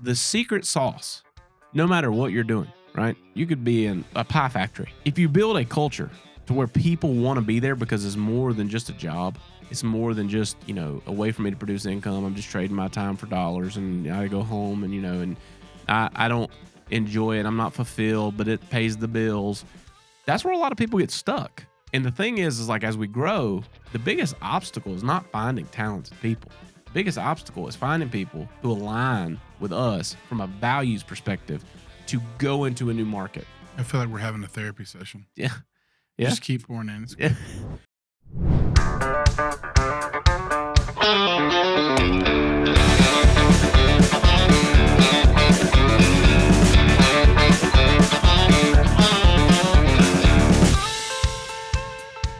the secret sauce, no matter what you're doing, right? You could be in a pie factory. If you build a culture to where people want to be there because it's more than just a job, it's more than just, a way for me to produce income. I'm just trading my time for dollars and I go home and I don't enjoy it. I'm not fulfilled, but it pays the bills. That's where a lot of people get stuck. And the thing is like as we grow, the biggest obstacle is not finding talented people. The biggest obstacle is finding people who align with us from a values perspective to go into a new market. I feel like we're having a therapy session. Yeah. Yeah. Just keep pouring in. It's Yeah.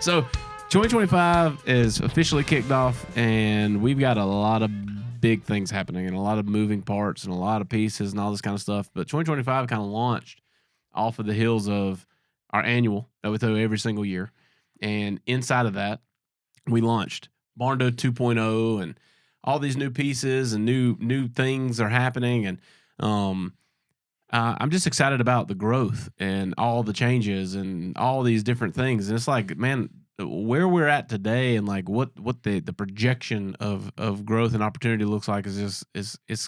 So 2025 is officially kicked off, and we've got a lot of big things happening and a lot of moving parts and a lot of pieces and all this kind of stuff. But 2025 kind of launched off of the heels of our annual that we throw every single year. And inside of that, we launched Barndo 2.0 and all these new pieces and new things are happening. And I'm just excited about the growth and all the changes and all these different things. And it's like, man, where we're at today and like what the projection of growth and opportunity looks like is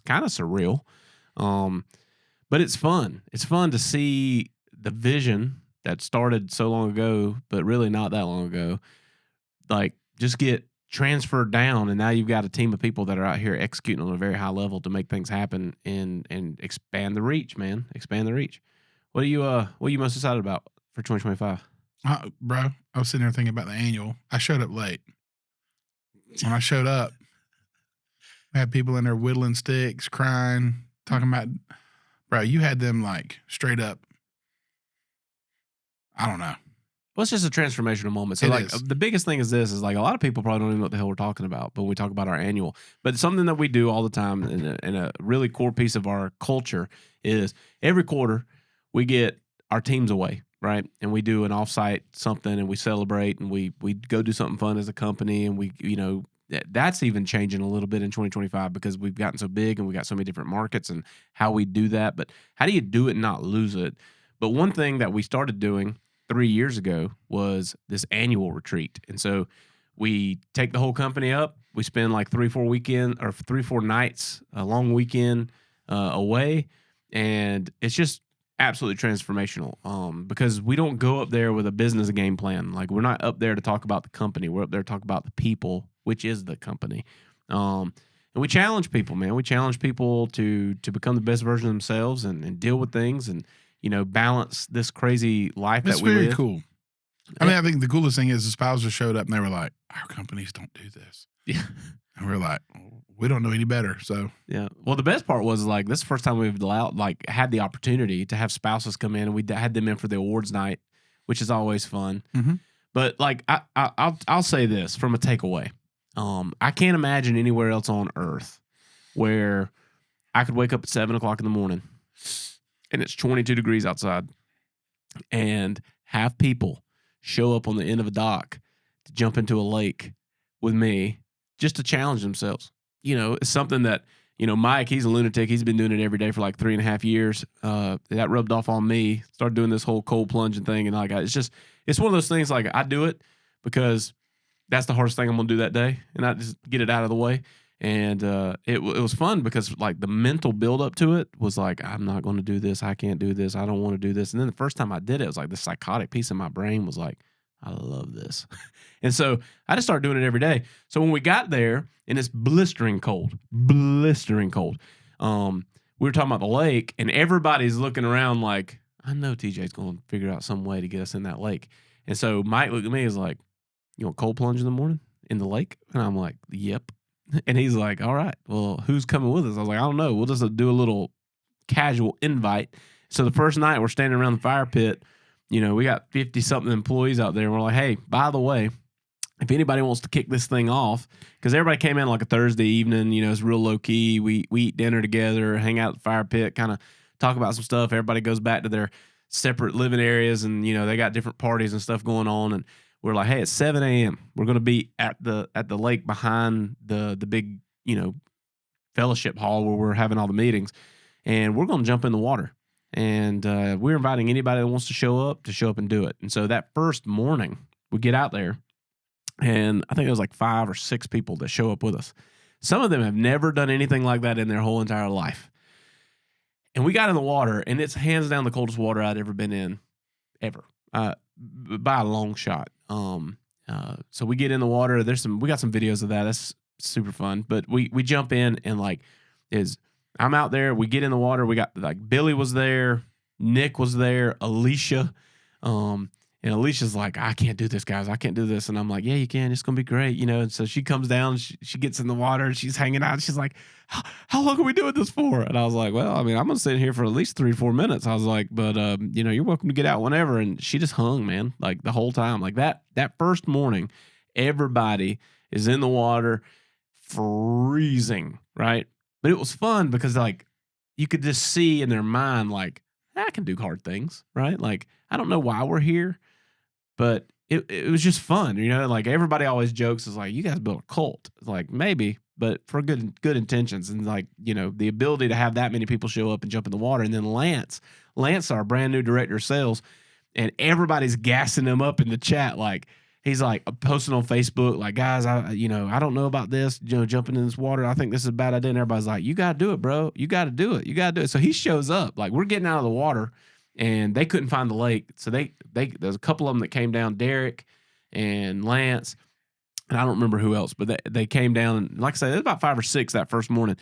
kind of surreal. But it's fun. It's fun to see the vision that started so long ago, but really not that long ago, like just get transferred down, and now you've got a team of people that are out here executing on a very high level to make things happen and expand the reach, man. Expand the reach. What are you most excited about for 2025? Bro, I was sitting there thinking about the annual. I showed up late. When I showed up, I had people in there whittling sticks, crying, talking about, bro, you had them like straight up. I don't know. Well, it's just a transformational moment. So, the biggest thing is this: is like a lot of people probably don't even know what the hell we're talking about, but when we talk about our annual. But something that we do all the time, and a really core piece of our culture is every quarter we get our teams away, right? And we do an offsite something, and we celebrate, and we go do something fun as a company, and we that's even changing a little bit in 2025 because we've gotten so big and we got so many different markets and how we do that. But how do you do it and not lose it? But one thing that we started doing 3 years ago was this annual retreat. And so we take the whole company up. We spend like 3-4 nights, a long weekend away. And it's just absolutely transformational because we don't go up there with a business game plan. Like we're not up there to talk about the company. We're up there to talk about the people, which is the company. And we challenge people, man. We challenge people to become the best version of themselves and deal with things and balance this crazy life that we live. It's very cool. I mean, I think the coolest thing is the spouses showed up and they were like, our companies don't do this. Yeah. And we're like, we don't know any better. So, yeah. Well, the best part was like, this is the first time we've had the opportunity to have spouses come in, and we had them in for the awards night, which is always fun. Mm-hmm. But like, I'll say this from a takeaway. I can't imagine anywhere else on earth where I could wake up at 7:00 in the morning and it's 22 degrees outside, and have people show up on the end of a dock to jump into a lake with me just to challenge themselves. It's something that, Mike, he's a lunatic. He's been doing it every day for like 3.5 years. That rubbed off on me. Started doing this whole cold plunging thing. And like, it's one of those things, like I do it because that's the hardest thing I'm going to do that day. And I just get it out of the way. And it was fun because like the mental build up to it was like, I'm not going to do this. I can't do this. I don't want to do this. And then the first time I did it, it was like the psychotic piece of my brain was like, I love this. And so I just started doing it every day. So when we got there and it's blistering cold, we were talking about the lake and everybody's looking around like, I know TJ's going to figure out some way to get us in that lake. And so Mike looked at me and was like, you want cold plunge in the morning in the lake? And I'm like, yep. And he's like, all right, well, who's coming with us? I was like, I don't know. We'll just do a little casual invite. So the first night we're standing around the fire pit, we got 50-something employees out there. And we're like, hey, by the way, if anybody wants to kick this thing off, because everybody came in like a Thursday evening, it's real low key. We eat dinner together, hang out at the fire pit, kind of talk about some stuff. Everybody goes back to their separate living areas and, they got different parties and stuff going on. And we're like, hey, it's 7 a.m. We're going to be at the lake behind the big, fellowship hall where we're having all the meetings. and we're going to jump in the water. And we're inviting anybody that wants to show up and do it. And so that first morning, we get out there, and I think there was like 5 or 6 people that show up with us. Some of them have never done anything like that in their whole entire life. And we got in the water, and it's hands down the coldest water I'd ever been in, ever, by a long shot. So we get in the water. We got some videos of that. That's super fun. But we jump in, and I'm out there. We get in the water. We got Billy was there, Nick was there, Alicia, and Alicia's like, I can't do this, guys. I can't do this. And I'm like, yeah, you can. It's gonna be great, And so she comes down. She gets in the water. And she's hanging out. She's like, how long are we doing this for? And I was like, well, I mean, I'm gonna sit here for at least 3 or 4 minutes. I was like, but you're welcome to get out whenever. And she just hung, man, like the whole time. Like that first morning, everybody is in the water, freezing, right? But it was fun because you could just see in their mind, like, I can do hard things, right? Like, I don't know why we're here, but it was just fun, Like everybody always jokes, is like, you guys built a cult. It's like, maybe, but for good intentions, and the ability to have that many people show up and jump in the water. And then Lance, our brand new director of sales, and everybody's gassing him up in the chat, like. He's like posting on Facebook, like, guys, I don't know about this, jumping in this water. I think this is a bad idea. And everybody's like, you got to do it, bro. You got to do it. You got to do it. So he shows up, like, we're getting out of the water, and they couldn't find the lake. So there's a couple of them that came down, Derek and Lance, and I don't remember who else, but they came down. And like I said, there's about 5 or 6 that first morning,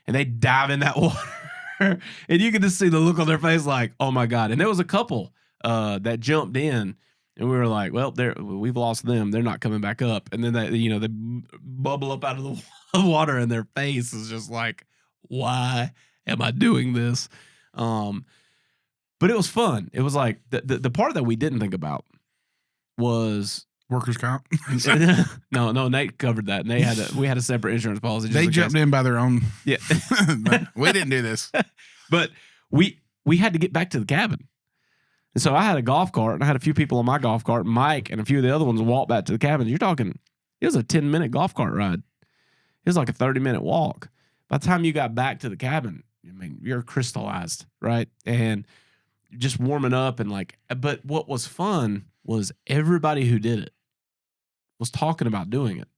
and they dive in that water. And you can just see the look on their face, like, oh my God. And there was a couple that jumped in. And we were like, well, we've lost them. They're not coming back up. And then they bubble up out of the water, and their face is just like, why am I doing this? But it was fun. It was like the part that we didn't think about was workers' comp. No, Nate covered that. We had a separate insurance policy. They jumped in by their own. Yeah, we didn't do this. But we had to get back to the cabin. And so I had a golf cart, and I had a few people on my golf cart. Mike and a few of the other ones walked back to the cabin. You're talking, it was a 10-minute golf cart ride. It was like a 30-minute walk. By the time you got back to the cabin, I mean, you're crystallized, right? And just warming up but what was fun was everybody who did it was talking about doing it.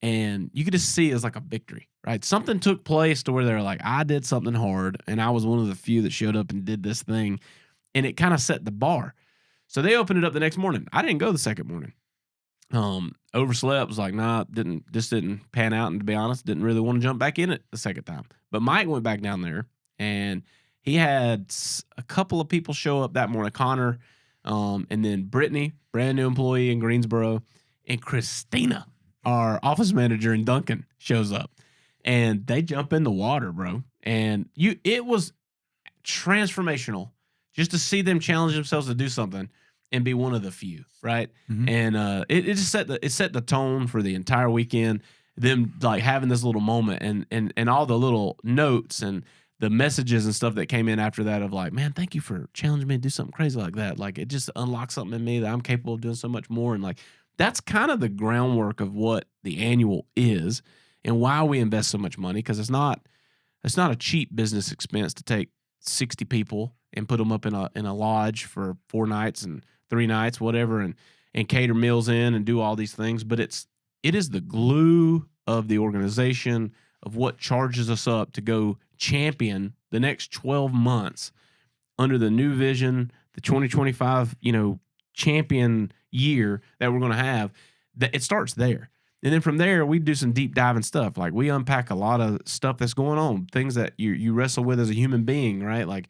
And you could just see it as like a victory, right? Something took place to where they're like, I did something hard, and I was one of the few that showed up and did this thing. And it kind of set the bar. So they opened it up the next morning. I didn't go the second morning. Overslept, was like, nah, didn't pan out. And to be honest, didn't really want to jump back in it the second time. But Mike went back down there, and he had a couple of people show up that morning. Connor, and then Brittany, brand new employee in Greensboro, and Christina, our office manager in Duncan, shows up. And they jump in the water, bro. And it was transformational. Just to see them challenge themselves to do something and be one of the few, right? Mm-hmm. And it just set the tone for the entire weekend. Them like having this little moment, and all the little notes and the messages and stuff that came in after that of like, man, thank you for challenging me to do something crazy like that. Like, it just unlocked something in me that I'm capable of doing so much more. And like, that's kind of the groundwork of what the annual is and why we invest so much money, because it's not a cheap business expense to take 60 people and put them up in a lodge for 4 nights and 3 nights, whatever, and cater meals in and do all these things. But it is the glue of the organization, of what charges us up to go champion the next 12 months under the new vision, the 2025, champion year that we're going to have. That it starts there. And then from there, we do some deep diving stuff. Like, we unpack a lot of stuff that's going on, things that you wrestle with as a human being, right? Like,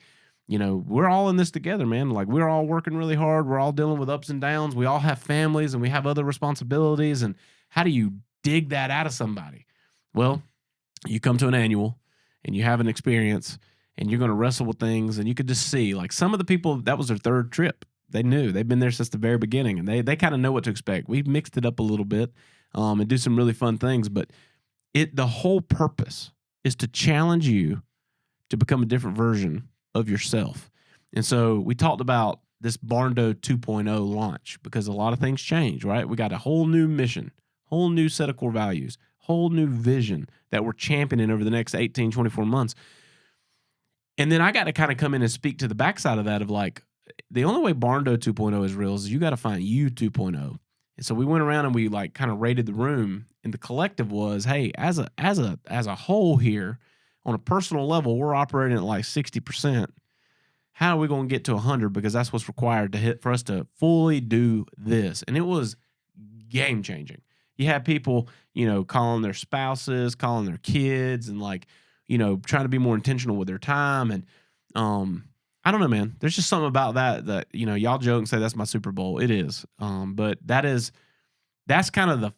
we're all in this together, man. Like, we're all working really hard. We're all dealing with ups and downs. We all have families, and we have other responsibilities. And how do you dig that out of somebody? Well, you come to an annual, and you have an experience, and you're going to wrestle with things, and you could just see, like, some of the people, that was their 3rd trip. They knew. They've been there since the very beginning, and they kind of know what to expect. We've mixed it up a little bit. And do some really fun things, but the whole purpose is to challenge you to become a different version of yourself. And so we talked about this Barndo 2.0 launch because a lot of things change, right? We got a whole new mission, whole new set of core values, whole new vision that we're championing over the next 18, 24 months. And then I got to kind of come in and speak to the backside of that of like, the only way Barndo 2.0 is real is you got to find you 2.0. And so we went around and we like kind of rated the room, and the collective was, hey, as a whole here, on a personal level, we're operating at like 60%. How are we going to get to 100? Because that's what's required to hit for us to fully do this. And it was game changing. You had people, calling their spouses, calling their kids, and like, trying to be more intentional with their time. And I don't know, man. There's just something about that y'all joke and say that's my Super Bowl. It is. But that's kind of the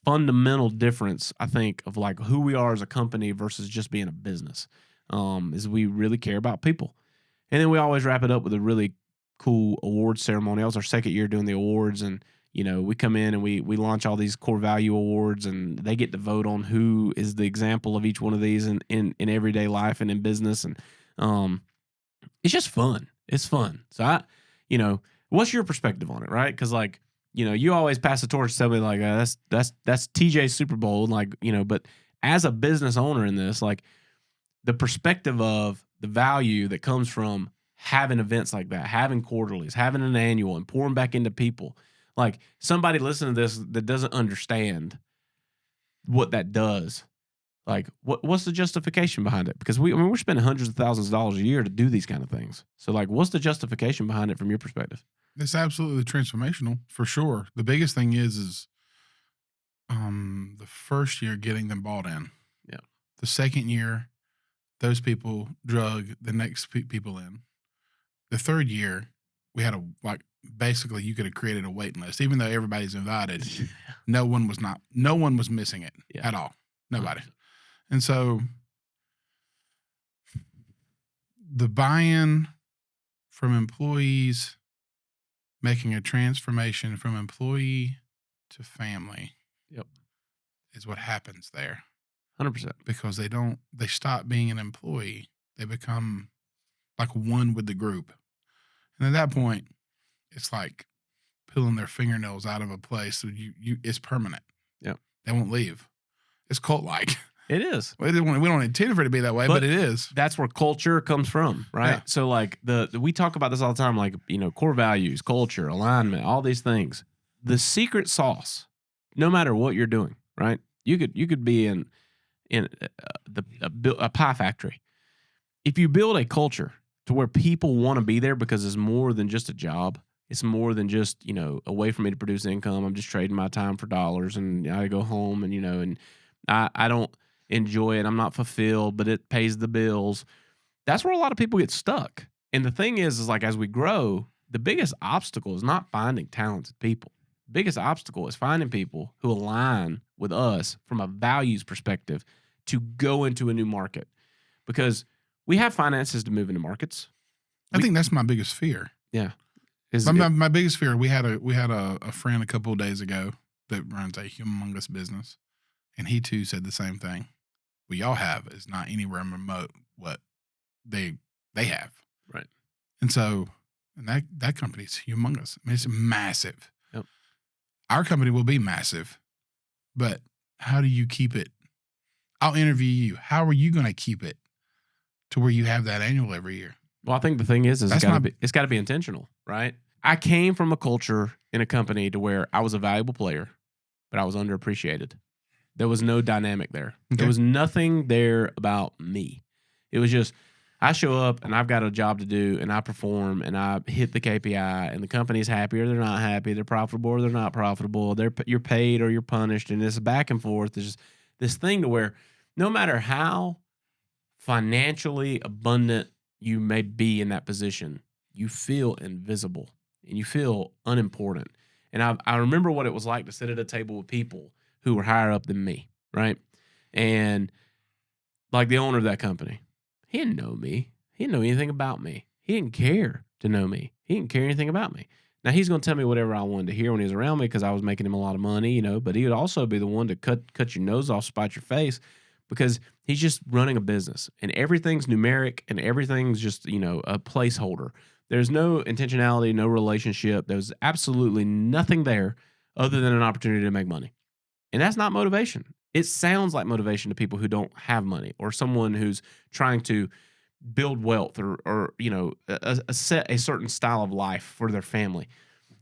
fundamental difference, I think, of like who we are as a company versus just being a business. Is we really care about people. And then we always wrap it up with a really cool awards ceremony. That was our second year doing the awards, and we come in and we launch all these core value awards, and they get to vote on who is the example of each one of these in everyday life and in business. And it's just fun. It's fun. So what's your perspective on it, right? Because like, you always pass the torch to somebody like that's TJ's Super Bowl, like, but as a business owner in this, like the perspective of the value that comes from having events like that, having quarterlies, having an annual, and pouring back into people. Like somebody listening to this that doesn't understand what that does. Like what's the justification behind it? Because we're spending hundreds of thousands of dollars a year to do these kind of things. So like, what's the justification behind it from your perspective? It's absolutely transformational for sure. The biggest thing is the first year getting them bought in. Yeah. The second year, those people drug the next people in. The third year, we had basically you could have created a waiting list, even though everybody's invited. No one was missing it at all. Nobody. 100%. And so the buy-in from employees, making a transformation from employee to family. Yep. Is what happens there. 100%. Because they stop being an employee. They become like one with the group. And at that point, it's like pulling their fingernails out of a place. So it's permanent. Yeah. They won't leave. It's cult-like. It is. We don't intend for it to be that way, but it is. That's where culture comes from, right? Yeah. So like we talk about this all the time, like, core values, culture, alignment, all these things. The secret sauce, no matter what you're doing, right? You could be in a pie factory. If you build a culture to where people want to be there because it's more than just a job, it's more than just, a way for me to produce income. I'm just trading my time for dollars, and I go home and, and I don't enjoy it. I'm not fulfilled, but it pays the bills. That's where a lot of people get stuck. And the thing is like, as we grow, the biggest obstacle is not finding talented people. The biggest obstacle is finding people who align with us from a values perspective to go into a new market, because we have finances to move into markets. I think that's my biggest fear. Yeah. My biggest fear, we had a friend a couple of days ago that runs a humongous business, and he too said the same thing. What y'all have is not anywhere remote what they have. Right. And so that company's humongous. I mean, it's massive. Yep. Our company will be massive, but how do you keep it? I'll interview you. How are you going to keep it to where you have that annual every year? Well, I think the thing is it's got to be intentional, right? I came from a culture in a company to where I was a valuable player, but I was underappreciated. There was no dynamic there. Okay. There was nothing there about me. It was just, I show up and I've got a job to do, and I perform and I hit the KPI, and the company's happy or they're not happy. They're profitable or they're not profitable. You're paid or you're punished, and it's back and forth. There's just this thing to where no matter how financially abundant you may be in that position, you feel invisible and you feel unimportant. And I remember what it was like to sit at a table with people who were higher up than me, right? And like the owner of that company, he didn't know me. He didn't know anything about me. He didn't care to know me. He didn't care anything about me. Now, he's going to tell me whatever I wanted to hear when he was around me because I was making him a lot of money, but he would also be the one to cut your nose off, spite your face, because he's just running a business, and everything's numeric and everything's just, a placeholder. There's no intentionality, no relationship. There's absolutely nothing there other than an opportunity to make money. And that's not motivation. It sounds like motivation to people who don't have money, or someone who's trying to build wealth or set a certain style of life for their family.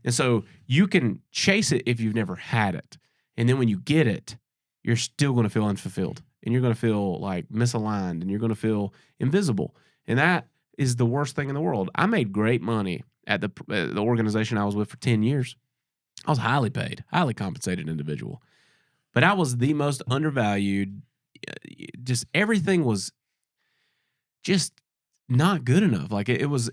And so you can chase it if you've never had it. And then when you get it, you're still going to feel unfulfilled and you're going to feel like misaligned and you're going to feel invisible. And that is the worst thing in the world. I made great money at the organization I was with for 10 years. I was highly paid, highly compensated individual. But I was the most undervalued. Just everything was just not good enough. Like it was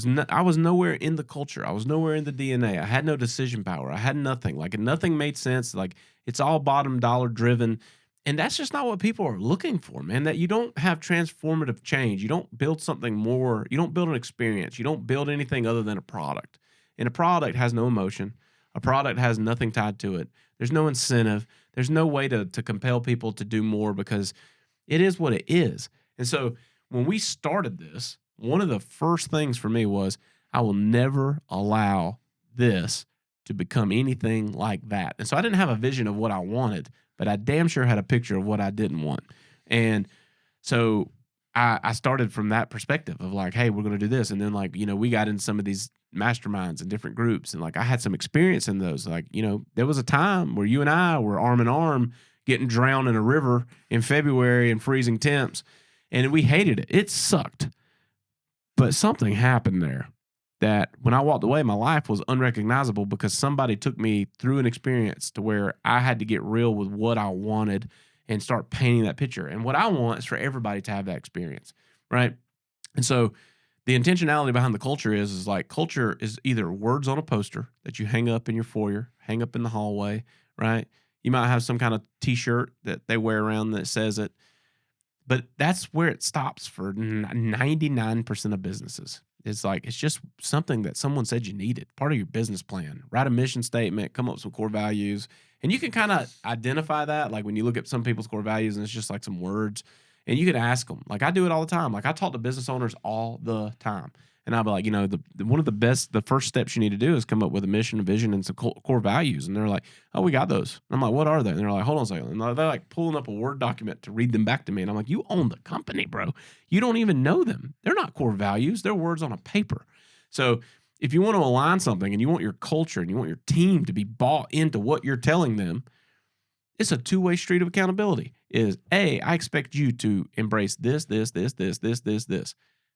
not, I was nowhere in the culture. I was nowhere in the DNA. I had no decision power. I had nothing. Like nothing made sense. Like it's all bottom dollar driven. And that's just not what people are looking for, man. That you don't have transformative change. You don't build something more. You don't build an experience. You don't build anything other than a product. And a product has no emotion. A product has nothing tied to it. There's no incentive. There's no way to compel people to do more because it is what it is. And so when we started this, one of the first things for me was I will never allow this to become anything like that. And so I didn't have a vision of what I wanted, but I damn sure had a picture of what I didn't want. And so I started from that perspective of like, hey, we're going to do this. And then like, we got in some of these masterminds and different groups. And like, I had some experience in those. Like, there was a time where you and I were arm in arm getting drowned in a river in February in freezing temps. And we hated it. It sucked. But something happened there that when I walked away, my life was unrecognizable because somebody took me through an experience to where I had to get real with what I wanted and start painting that picture. And what I want is for everybody to have that experience, right? And so the intentionality behind the culture is like culture is either words on a poster that you hang up in your foyer, hang up in the hallway, right? You might have some kind of T-shirt that they wear around that says it. But that's where it stops for 99% of businesses. It's like, it's just something that someone said you needed, part of your business plan. Write a mission statement, come up with some core values. And you can kind of identify that. Like when you look at some people's core values and it's just like some words and you can ask them. Like I do it all the time. Like I talk to business owners all the time. And I'll be like, one of the first steps you need to do is come up with a mission, a vision, and some core values. And they're like, oh, we got those. And I'm like, what are they? And they're like, hold on a second. And they're like pulling up a Word document to read them back to me. And I'm like, you own the company, bro. You don't even know them. They're not core values. They're words on a paper. So if you want to align something and you want your culture and you want your team to be bought into what you're telling them, it's a two-way street of accountability. Is A, I expect you to embrace this.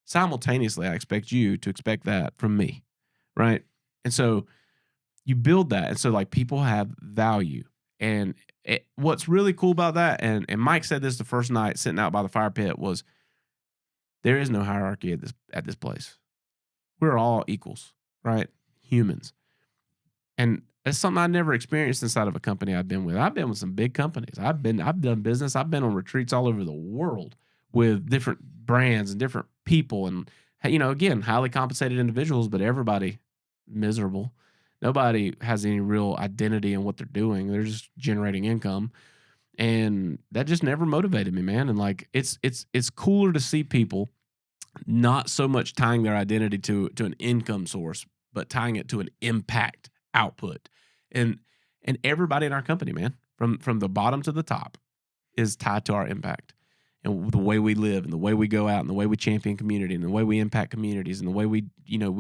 Simultaneously, I expect you to expect that from me, right? And so you build that. And so like people have value. And what's really cool about that, and Mike said this the first night sitting out by the fire pit, was there is no hierarchy at this place. We're all equals, right? Humans. And that's something I never experienced inside of a company I've been with. I've been with some big companies. I've done business. I've been on retreats all over the world with different brands and different people and again, highly compensated individuals, but everybody miserable. Nobody has any real identity in what they're doing. They're just generating income. And that just never motivated me, man. And like it's cooler to see people not so much tying their identity to an income source, but tying it to an impact output. And everybody in our company, man, from the bottom to the top is tied to our impact and the way we live and the way we go out and the way we champion community and the way we impact communities and the way we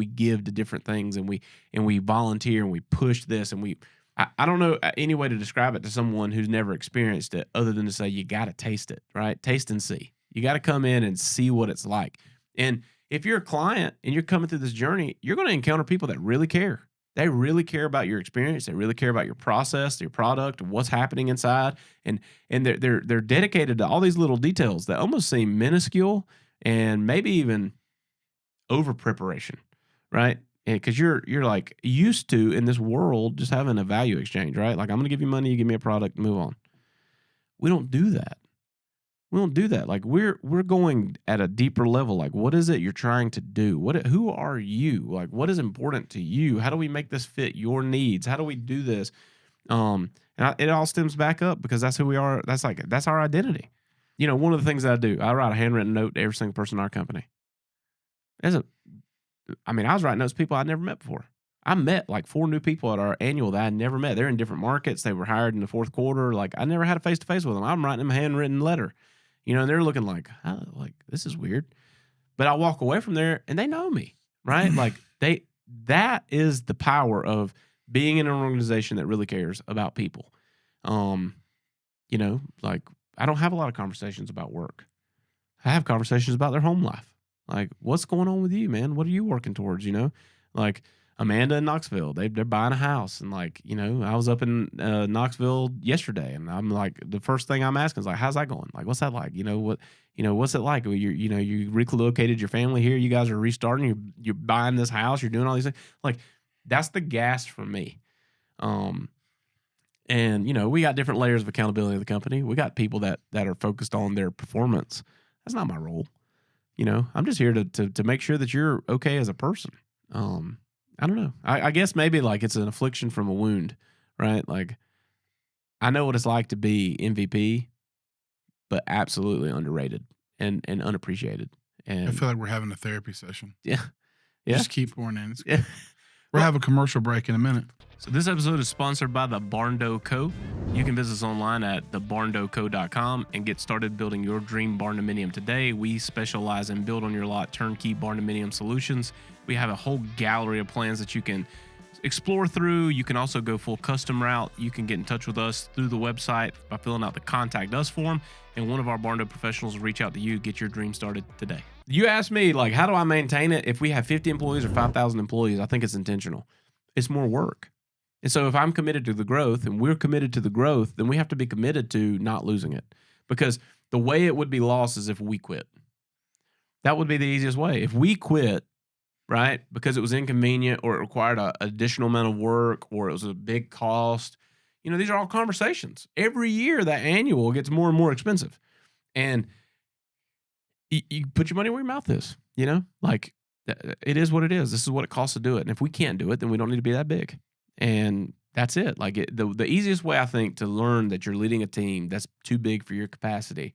give to different things and we volunteer and we push this and I don't know any way to describe it to someone who's never experienced it other than to say you got to taste it, right? Taste and see. You got to come in and see what it's like. And if you're a client and you're coming through this journey, you're going to encounter people that really care. They really care about your experience. They really care about your process, your product, what's happening inside, and they're dedicated to all these little details that almost seem minuscule and maybe even over preparation, right? Because you're like used to in this world just having a value exchange, right? Like I'm going to give you money, you give me a product, move on. We don't do that. We don't do that. Like we're going at a deeper level. Like what is it you're trying to do? Who are you? Like what is important to you? How do we make this fit your needs? How do we do this? It all stems back up because that's who we are. That's our identity. One of the things that I do, I write a handwritten note to every single person in our company. I was writing notes to people I'd never met before. I met like 4 new people at our annual that I never met. They're in different markets. They were hired in the fourth quarter. Like I never had a face-to-face with them. I'm writing them a handwritten letter. And they're looking like this is weird. But I walk away from there and they know me, right? Like that is the power of being in an organization that really cares about people. Like I don't have a lot of conversations about work. I have conversations about their home life. Like, what's going on with you, man? What are you working towards? Like Amanda in Knoxville, they're buying a house, and like, I was up in Knoxville yesterday, and I'm like, the first thing I'm asking is like, how's that going? Like, what's that like? What's it like? You relocated your family here. You guys are restarting. You're buying this house. You're doing all these things. Like, that's the gas for me. And we got different layers of accountability in the company. We got people that are focused on their performance. That's not my role. I'm just here to make sure that you're okay as a person. I don't know. I guess maybe like it's an affliction from a wound, right? Like I know what it's like to be MVP, but absolutely underrated and unappreciated. And I feel like we're having a therapy session. yeah. Just keep pouring in. Yeah. We'll have a commercial break in a minute. So this episode is sponsored by the Barndo Co. You can visit us online at thebarndoco.com and get started building your dream barndominium today. We specialize in build on your lot turnkey barndominium solutions. We have a whole gallery of plans that you can explore through. You can also go full custom route. You can get in touch with us through the website by filling out the contact us form, and one of our Barndo professionals will reach out to you, get your dream started today. You asked me, like, how do I maintain it? If we have 50 employees or 5,000 employees, I think it's intentional. It's more work. And so if I'm committed to the growth and we're committed to the growth, then we have to be committed to not losing it. Because the way it would be lost is if we quit. That would be the easiest way. If we quit, right, because it was inconvenient or it required an additional amount of work or it was a big cost, these are all conversations. Every year that annual gets more and more expensive. And you put your money where your mouth is, like it is what it is. This is what it costs to do it. And if we can't do it, then we don't need to be that big. And that's it. Like the easiest way I think to learn that you're leading a team that's too big for your capacity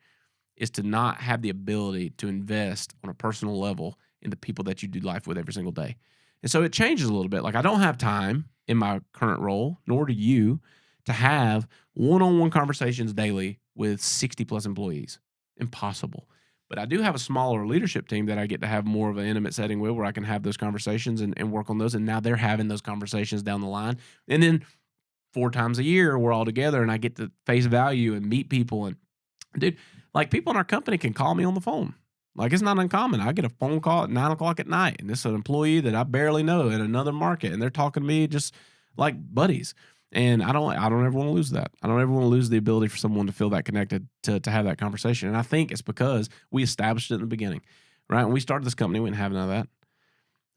is to not have the ability to invest on a personal level in the people that you do life with every single day. And so it changes a little bit. Like I don't have time in my current role, nor do you, to have one-on-one conversations daily with 60 plus employees. Impossible. But I do have a smaller leadership team that I get to have more of an intimate setting with where I can have those conversations and work on those. And now they're having those conversations down the line. And then 4 times a year, we're all together and I get to face value and meet people. And dude, like people in our company can call me on the phone. Like it's not uncommon. I get a phone call at 9:00 at night and it's an employee that I barely know in another market. And they're talking to me just like buddies. And I don't ever want to lose that. I don't ever want to lose the ability for someone to feel that connected to have that conversation. And I think it's because we established it in the beginning, right? When we started this company, we didn't have none of that.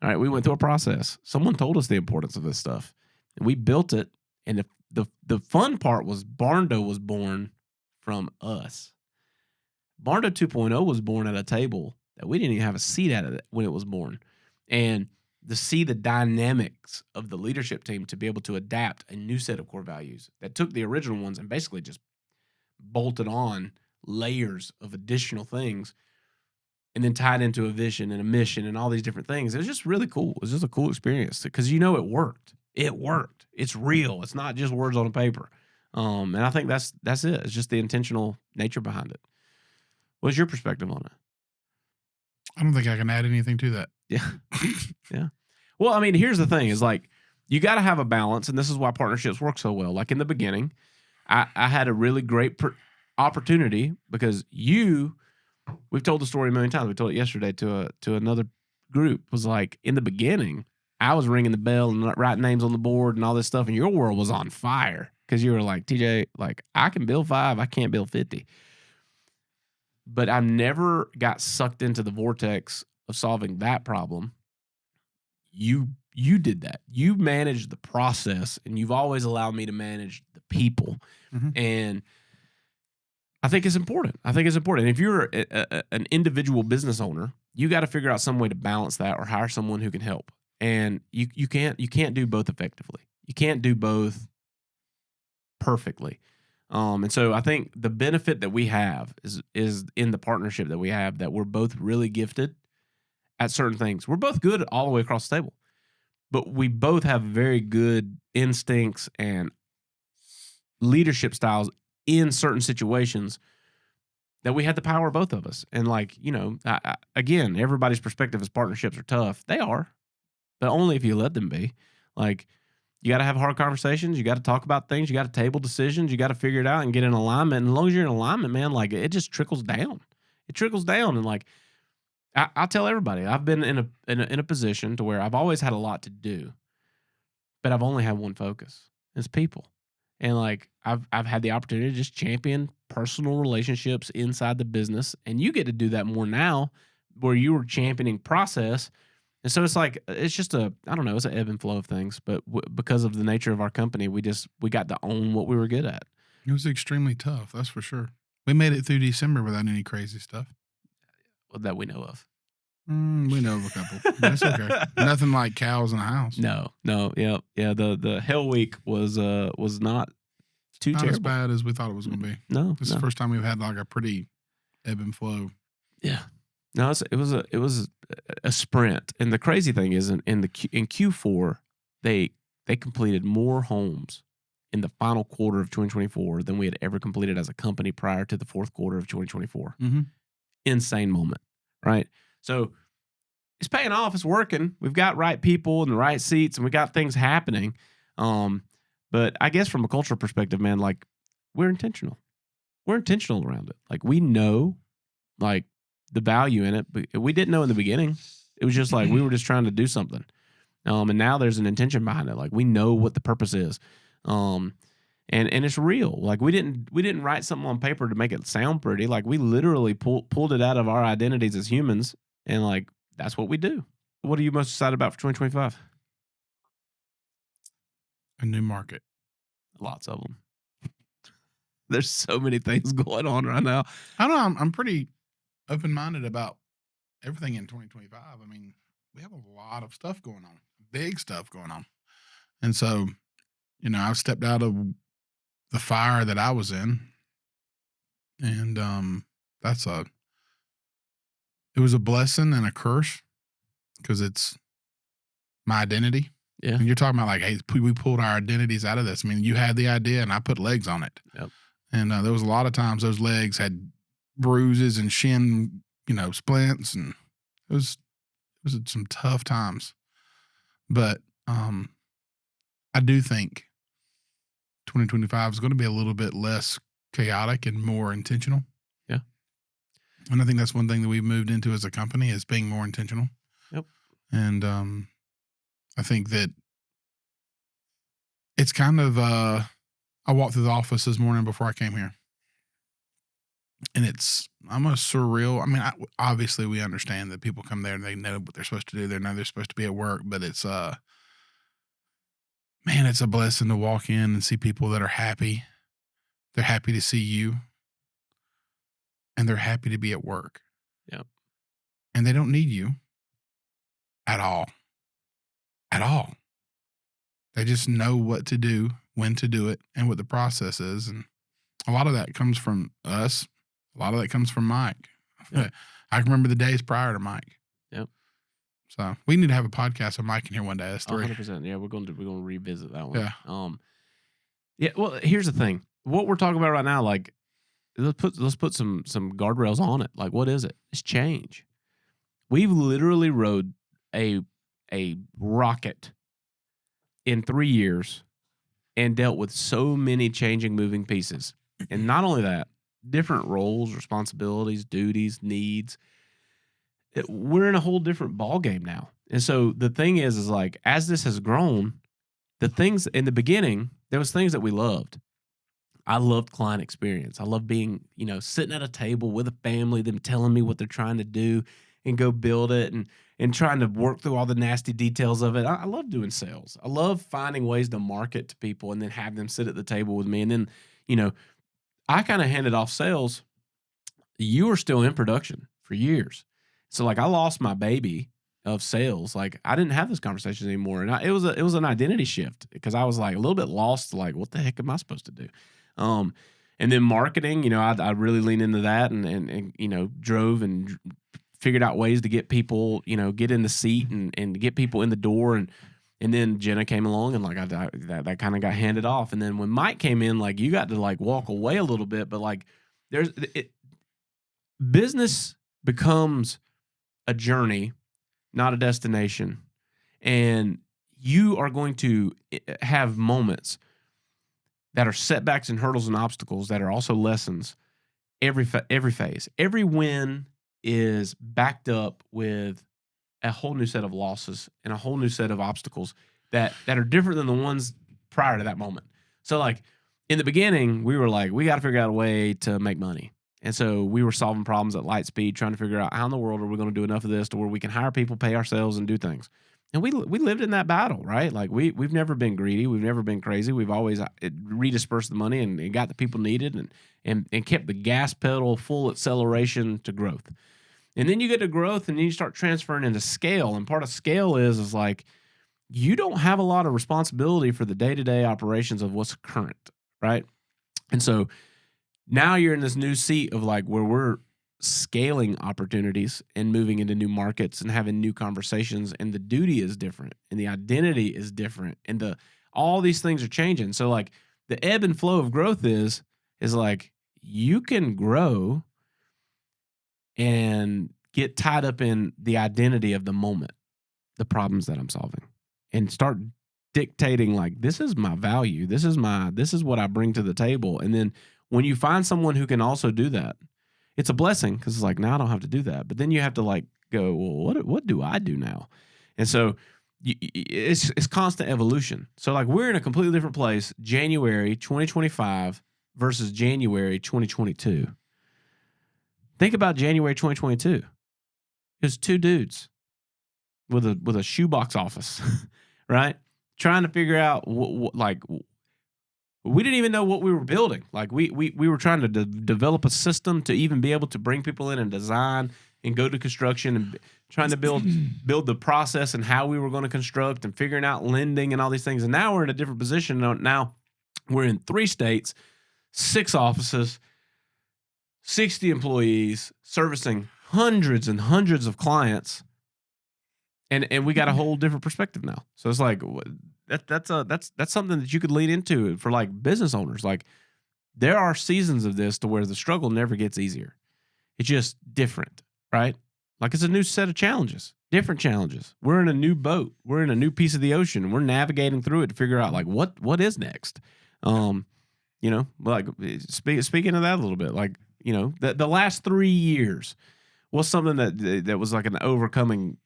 All right, we went through a process. Someone told us the importance of this stuff, and we built it. And the fun part was Barndo was born from us. Barndo 2.0 was born at a table that we didn't even have a seat at it when it was born, and to see the dynamics of the leadership team to be able to adapt a new set of core values that took the original ones and basically just bolted on layers of additional things and then tied into a vision and a mission and all these different things. It was just really cool. It was just a cool experience because it worked. It worked. It's real. It's not just words on a paper. And I think that's it. It's just the intentional nature behind it. What's your perspective on it? I don't think I can add anything to that. Yeah. Yeah. Well, I mean, here's the thing is like, you got to have a balance. And this is why partnerships work so well. Like in the beginning, I had a really great opportunity because we've told the story a million times. We told it yesterday to another group. Was like in the beginning, I was ringing the bell and writing names on the board and all this stuff. And your world was on fire because you were like, TJ, like I can build 5, I can't build 50. But I never got sucked into the vortex of solving that problem. You did that. You managed the process, and you've always allowed me to manage the people. Mm-hmm. And I think it's important. If you're an individual business owner, you got to figure out some way to balance that or hire someone who can help. And you can't do both effectively. You can't do both perfectly. And so I think the benefit that we have is in the partnership that we have, that we're both really gifted at certain things. We're both good all the way across the table, but we both have very good instincts and leadership styles in certain situations that we had the power of both of us. And like, again, everybody's perspective is partnerships are tough. They are, but only if you let them be. Like, you got to have hard conversations. You got to talk about things. You got to table decisions. You got to figure it out and get in alignment. And as long as you're in alignment, man, like it just trickles down. It trickles down. And like, I tell everybody, I've been in a position to where I've always had a lot to do, but I've only had one focus. It's people. And like I've had the opportunity to just champion personal relationships inside the business, and you get to do that more now, where you were championing process. And so it's like it's just I don't know, it's an ebb and flow of things. But because of the nature of our company, we got to own what we were good at. It was extremely tough, that's for sure. We made it through December without any crazy stuff. That we know of. We know of a couple. That's okay. Nothing like cows in a house. No, yeah. The Hell Week was not too Not terrible. as bad as we thought it was going to be. No, This is the first time we've had like a pretty ebb and flow. Yeah. No, it was a sprint. And the crazy thing is, in Q4, they completed more homes in the final quarter of 2024 than we had ever completed as a company prior to the fourth quarter of 2024. Mm-hmm. Insane moment, right? So it's paying off. It's working. We've got right people in the right seats, and we got things happening. But I guess from a cultural perspective, man, like we're intentional. We're intentional around it. Like we know, like the value in it, but we didn't know in the beginning. It was just like we were just trying to do something. And now there's an intention behind it. Like we know what the purpose is. And it's real. Like we didn't write something on paper to make it sound pretty. Like we literally pulled it out of our identities as humans, and like that's what we do. What are you most excited about for 2025? A new market. Lots of them. There's so many things going on right now. I don't know. I'm pretty open-minded about everything in 2025. I mean, we have a lot of stuff going on, big stuff going on. And so, I've stepped out of the fire that I was in. And it was a blessing and a curse because it's my identity. Yeah. And you're talking about like, hey, we pulled our identities out of this. I mean, you had the idea and I put legs on it. Yep. And there was a lot of times those legs had bruises and shin, splints, and it was some tough times. But I do think 2025 is going to be a little bit less chaotic and more intentional. Yeah. And I think that's one thing that we've moved into as a company is being more intentional. Yep. And I think that it's kind of I walked through the office this morning before I came here. And it's almost surreal. I mean, obviously we understand that people come there and they know what they're supposed to do. They know they're supposed to be at work, but it's man, it's a blessing to walk in and see people that are happy. They're happy to see you. And they're happy to be at work. Yep. And they don't need you at all. At all. They just know what to do, when to do it, and what the process is. And a lot of that comes from us. A lot of that comes from Mike. Yep. I can remember the days prior to Mike. Yep. So we need to have a podcast with Mike in here one day. That's 100%. Yeah, we're going to revisit that one. Yeah. Yeah. Well, here's the thing. What we're talking about right now, like, let's put some guardrails on it. Like, what is it? It's change. We've literally rode a rocket in 3 years and dealt with so many changing, moving pieces. And not only that, different roles, responsibilities, duties, needs. We're in a whole different ball game now. And so the thing is like, as this has grown, the things in the beginning, there was things that we loved. I loved client experience. I love being, sitting at a table with a family, them telling me what they're trying to do and go build it and trying to work through all the nasty details of it. I love doing sales. I love finding ways to market to people and then have them sit at the table with me. And then, I kind of handed off sales. You were still in production for years. So like I lost my baby of sales. Like I didn't have those conversations anymore. And it was an identity shift because I was like a little bit lost. Like, what the heck am I supposed to do? And then marketing, I really leaned into that and drove and figured out ways to get people, get in the seat and get people in the door. And then Jenna came along and like that kind of got handed off. And then when Mike came in, like you got to like walk away a little bit, but like business becomes a journey, not a destination. And you are going to have moments that are setbacks and hurdles and obstacles that are also lessons every phase. Every win is backed up with a whole new set of losses and a whole new set of obstacles that are different than the ones prior to that moment. So like in the beginning, we were like, we got to figure out a way to make money. And so we were solving problems at light speed, trying to figure out how in the world are we going to do enough of this to where we can hire people, pay ourselves, and do things. And we lived in that battle, right? Like we've never been greedy, we've never been crazy. We've always redispersed the money and got the people needed and kept the gas pedal full acceleration to growth. And then you get to growth, and then you start transferring into scale. And part of scale is like you don't have a lot of responsibility for the day-to-day operations of what's current, right? And so now you're in this new seat of like where we're scaling opportunities and moving into new markets and having new conversations, and the duty is different and the identity is different and all these things are changing. So like the ebb and flow of growth is like you can grow and get tied up in the identity of the moment, the problems that I'm solving, and start dictating like this is my value, this is what I bring to the table. And then when you find someone who can also do that, it's a blessing because it's like now I don't have to do that. But then you have to like go, well, what do I do now? And so it's constant evolution. So like we're in a completely different place, January 2025 versus January 2022. Think about January 2022. It was two dudes with a shoebox office, right? Trying to figure out like we didn't even know what we were building. Like we were trying to develop a system to even be able to bring people in and design and go to construction and trying to build the process and how we were going to construct and figuring out lending and all these things. And now we're in a different position. Now we're in 3 states, 6 offices, 60 employees, servicing hundreds and hundreds of clients. And we got a whole different perspective now. So it's like that's something that you could lean into for like business owners. Like there are seasons of this to where the struggle never gets easier. It's just different, right? Like it's a new set of challenges, different challenges. We're in a new boat. We're in a new piece of the ocean. And we're navigating through it to figure out like what is next. You know, like speaking of that a little bit, like, you know, the last 3 years was something that was like an overcoming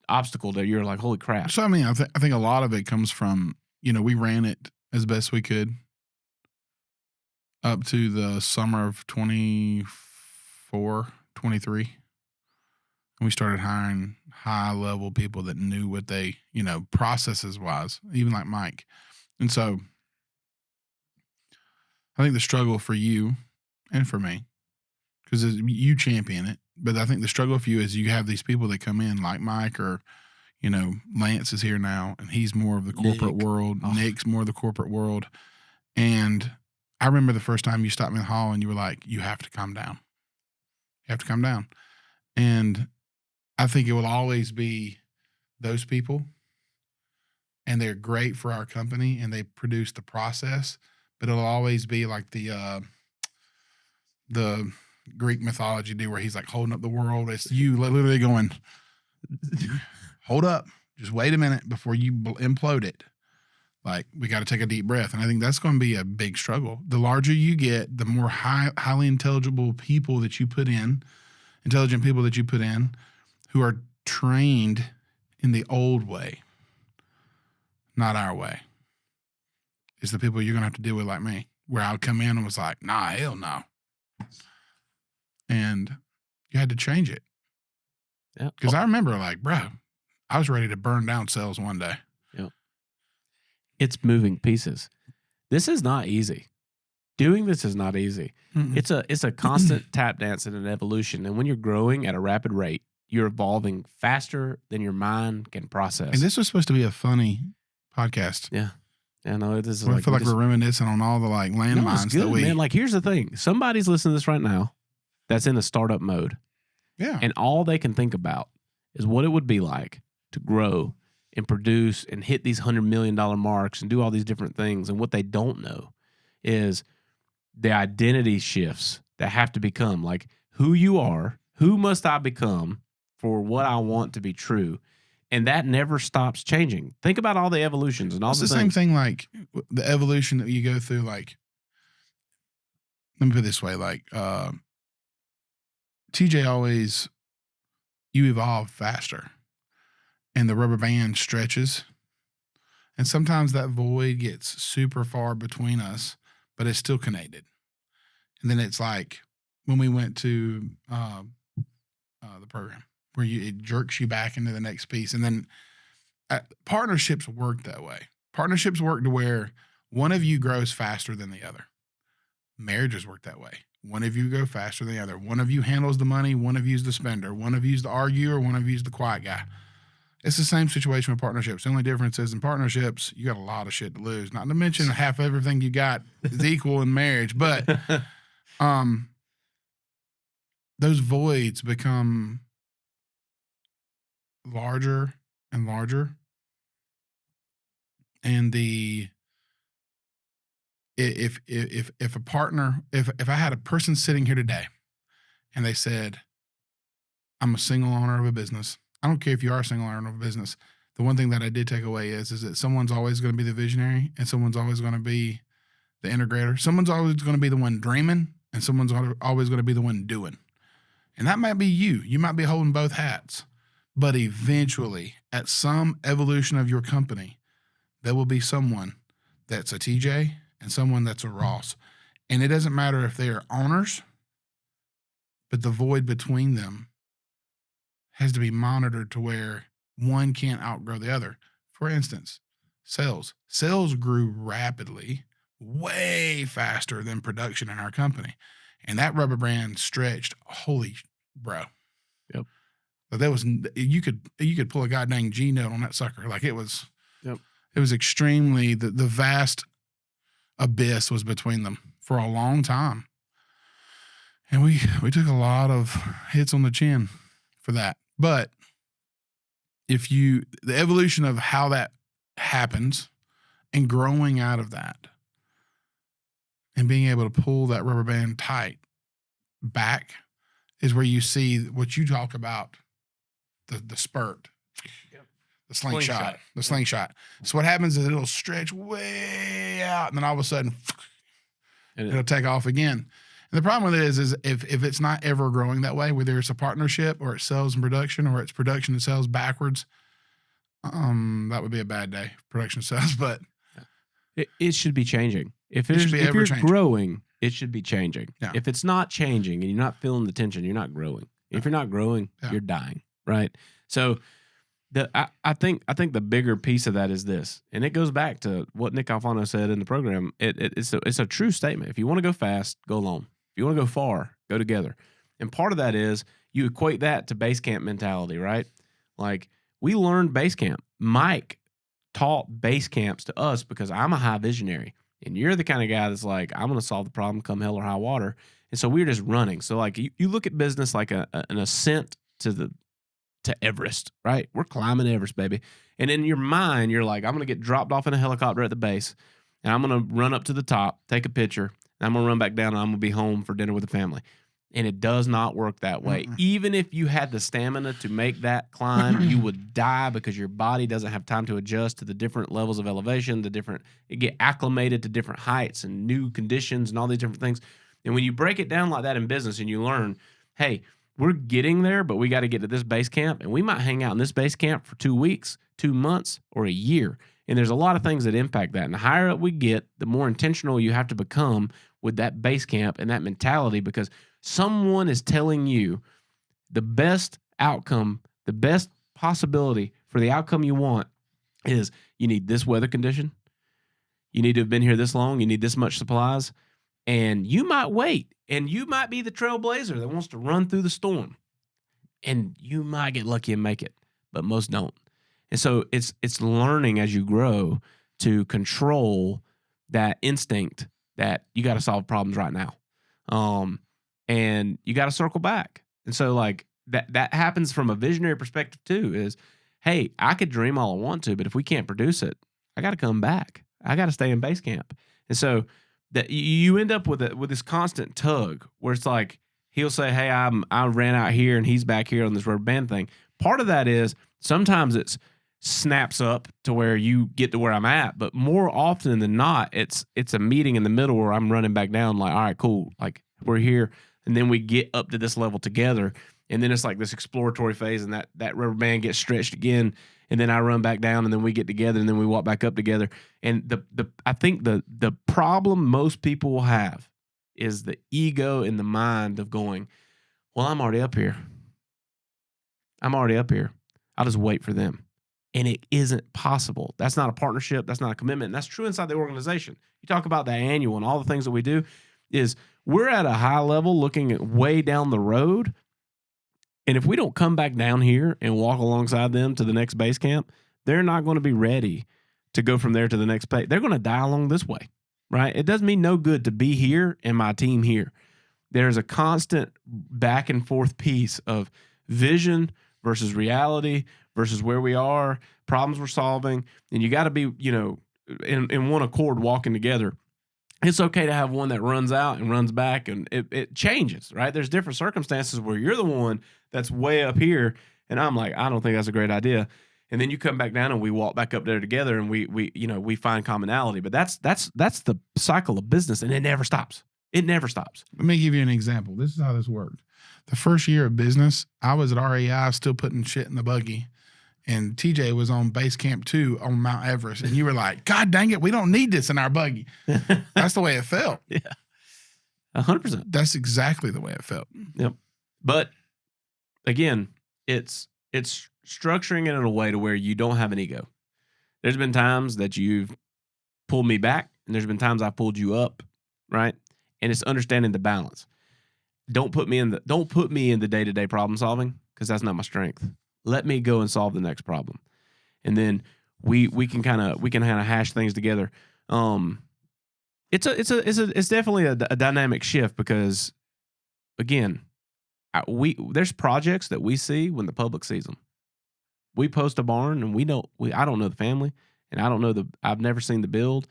obstacle that you're like, holy crap. So, I mean, I think a lot of it comes from, you know, we ran it as best we could up to the summer of 24, 23. And we started hiring high level people that knew what they, you know, processes wise, even like Mike. And so I think the struggle for you and for me, because you champion it, but I think the struggle for you is you have these people that come in like Mike or, you know, Lance is here now and he's more of the corporate world. Oh. Nick's more of the corporate world. And I remember the first time you stopped me in the hall and you were like, you have to calm down. You have to calm down. And I think it will always be those people, and they're great for our company and they produce the process, but it'll always be like the Greek mythology deal where he's like holding up the world. It's you literally going, hold up, just wait a minute before you implode it. Like we got to take a deep breath. And I think that's going to be a big struggle. The larger you get, the more highly intelligent people that you put in, who are trained in the old way, not our way, is the people you're going to have to deal with like me, where I would come in and was like, nah, hell no. And you had to change it. Yeah. Because I remember like, bro, I was ready to burn down sales one day. Yeah. It's moving pieces. This is not easy. Doing this is not easy. Mm-mm. It's a constant tap dance and an evolution. And when you're growing at a rapid rate, you're evolving faster than your mind can process. And this was supposed to be a funny podcast. Yeah. Yeah, no, it is. I feel like we're reminiscing on all the like landmines that we. Man. Like, here's the thing: somebody's listening to this right now that's in a startup mode. Yeah. And all they can think about is what it would be like to grow and produce and hit these $100 million marks and do all these different things. And what they don't know is the identity shifts that have to become. Like who you are, who must I become for what I want to be true. And that never stops changing. Think about all the evolutions and all It's the the same things. thing, like the evolution that you go through. Like, let me put it this way: like TJ always, you evolve faster, and the rubber band stretches, and sometimes that void gets super far between us, but it's still connected. And then it's like when we went to the program where it jerks you back into the next piece, and then partnerships work that way. Partnerships work to where one of you grows faster than the other. Marriages work that way. One of you go faster than the other. One of you handles the money. One of you's the spender. One of you's the arguer. One of you's the quiet guy. It's the same situation with partnerships. The only difference is in partnerships, you got a lot of shit to lose. Not to mention half everything you got is equal in marriage. But those voids become larger and larger. And if a partner, if I had a person sitting here today and they said, I'm a single owner of a business. I don't care if you are a single owner of a business. The one thing that I did take away is that someone's always going to be the visionary, and someone's always going to be the integrator. Someone's always going to be the one dreaming, and someone's always going to be the one doing. And that might be you. You might be holding both hats. But eventually, at some evolution of your company, there will be someone that's a TJ and someone that's a Ross. And it doesn't matter if they are owners, but the void between them has to be monitored to where one can't outgrow the other. For instance, sales. Sales grew rapidly, way faster than production in our company. And that rubber band stretched, holy bro. Yep. But that was, you could pull a goddamn G note on that sucker. Like it was, Yep. It was extremely, the vast abyss was between them for a long time. And we took a lot of hits on the chin for that. But the evolution of how that happens and growing out of that and being able to pull that rubber band tight back is where you see what you talk about, the spurt, the slingshot, the slingshot. So what happens is it'll stretch way out, and then all of a sudden it'll take off again. And the problem with it is if it's not ever growing that way, whether it's a partnership or it's sales and production or it's production and sales backwards, that would be a bad day, production and sales. But it should be changing. If you're growing, it should be changing. Yeah. If it's not changing and you're not feeling the tension, you're not growing. If you're not growing, you're dying, right? So I think the bigger piece of that is this, and it goes back to what Nick Alfano said in the program. It's a true statement. If you want to go fast, go alone. If you want to go far, go together. And part of that is you equate that to base camp mentality, right? Like we learned base camp. Mike taught base camps to us because I'm a high visionary, and you're the kind of guy that's like, I'm going to solve the problem come hell or high water. And so we're just running. So like you look at business like an ascent to Everest, right? We're climbing Everest, baby. And in your mind, you're like, I'm going to get dropped off in a helicopter at the base, and I'm going to run up to the top, take a picture, and I'm going to run back down, and I'm going to be home for dinner with the family. And it does not work that way. Mm-mm. Even if you had the stamina to make that climb, you would die because your body doesn't have time to adjust to the different levels of elevation, get acclimated to different heights and new conditions and all these different things. And when you break it down like that in business and you learn, hey, we're getting there, but we got to get to this base camp, and we might hang out in this base camp for 2 weeks, 2 months, or a year. And there's a lot of things that impact that. And the higher up we get, the more intentional you have to become with that base camp and that mentality, because someone is telling you the best outcome, the best possibility for the outcome you want is you need this weather condition. You need to have been here this long. You need this much supplies. And you might wait, and you might be the trailblazer that wants to run through the storm, and you might get lucky and make it, but most don't. And so it's learning as you grow to control that instinct that you got to solve problems right now, and you got to circle back. And so like that happens from a visionary perspective too. Is hey, I could dream all I want to, but if we can't produce it, I got to come back. I got to stay in base camp, and so that you end up with this constant tug where it's like he'll say, "Hey, I ran out here and he's back here on this rubber band thing." Part of that is sometimes it's snaps up to where you get to where I'm at, but more often than not, it's a meeting in the middle where I'm running back down like, all right, cool, like we're here, and then we get up to this level together, and then it's like this exploratory phase, and that rubber band gets stretched again, and then I run back down, and then we get together, and then we walk back up together, and I think the problem most people will have is the ego in the mind of going, well, I'm already up here. I'm already up here. I'll just wait for them. And it isn't possible. That's not a partnership. That's not a commitment. And that's true inside the organization. You talk about the annual and all the things that we do is we're at a high level looking at way down the road. And if we don't come back down here and walk alongside them to the next base camp, they're not going to be ready to go from there to the next page. They're going to die along this way, right? It does me no good to be here and my team here. There's a constant back and forth piece of vision versus reality versus where we are, problems we're solving, and you got to be, in one accord walking together. It's okay to have one that runs out and runs back, and it changes, right? There's different circumstances where you're the one that's way up here, and I'm like, I don't think that's a great idea. And then you come back down and we walk back up there together, and we find commonality. But that's the cycle of business, and it never stops. It never stops. Let me give you an example. This is how this worked. The first year of business, I was at REI still putting shit in the buggy. And TJ was on base camp 2 on Mount Everest. And you were like, God dang it, we don't need this in our buggy. That's the way it felt. Yeah. 100%. That's exactly the way it felt. Yep. But again, it's structuring it in a way to where you don't have an ego. There's been times that you've pulled me back, and there's been times I've pulled you up, right? And it's understanding the balance. Don't put me in the day-to-day problem solving, because that's not my strength. Let me go and solve the next problem, and then we can kind of hash things together. It's definitely a dynamic shift because, again, there's projects that we see when the public sees them. We post a barn and I don't know the family, and I've never seen the build.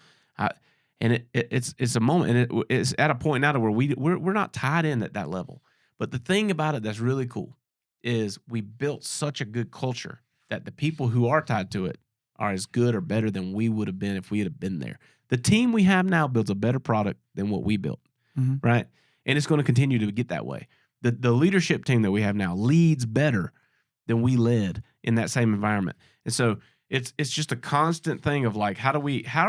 And it's a moment, and it's at a point now to where we're not tied in at that level. But the thing about it that's really cool is we built such a good culture that the people who are tied to it are as good or better than we would have been if we had been there. The team we have now builds a better product than what we built, right? And it's going to continue to get that way. The leadership team that we have now leads better than we led in that same environment. And so it's just a constant thing of like, how are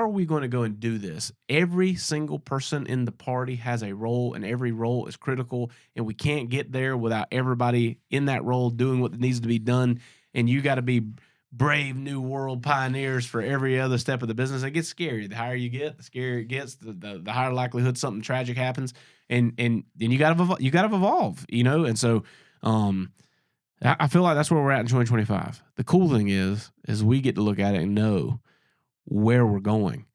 we going to go and do this? Every single person in the party has a role, and every role is critical, and we can't get there without everybody in that role doing what needs to be done. And you got to be brave new world pioneers for every other step of the business. It gets scary. The higher you get, the scarier it gets, the higher likelihood something tragic happens. And you got to evolve, And so, I feel like that's where we're at in 2025. The cool thing is we get to look at it and know where we're going.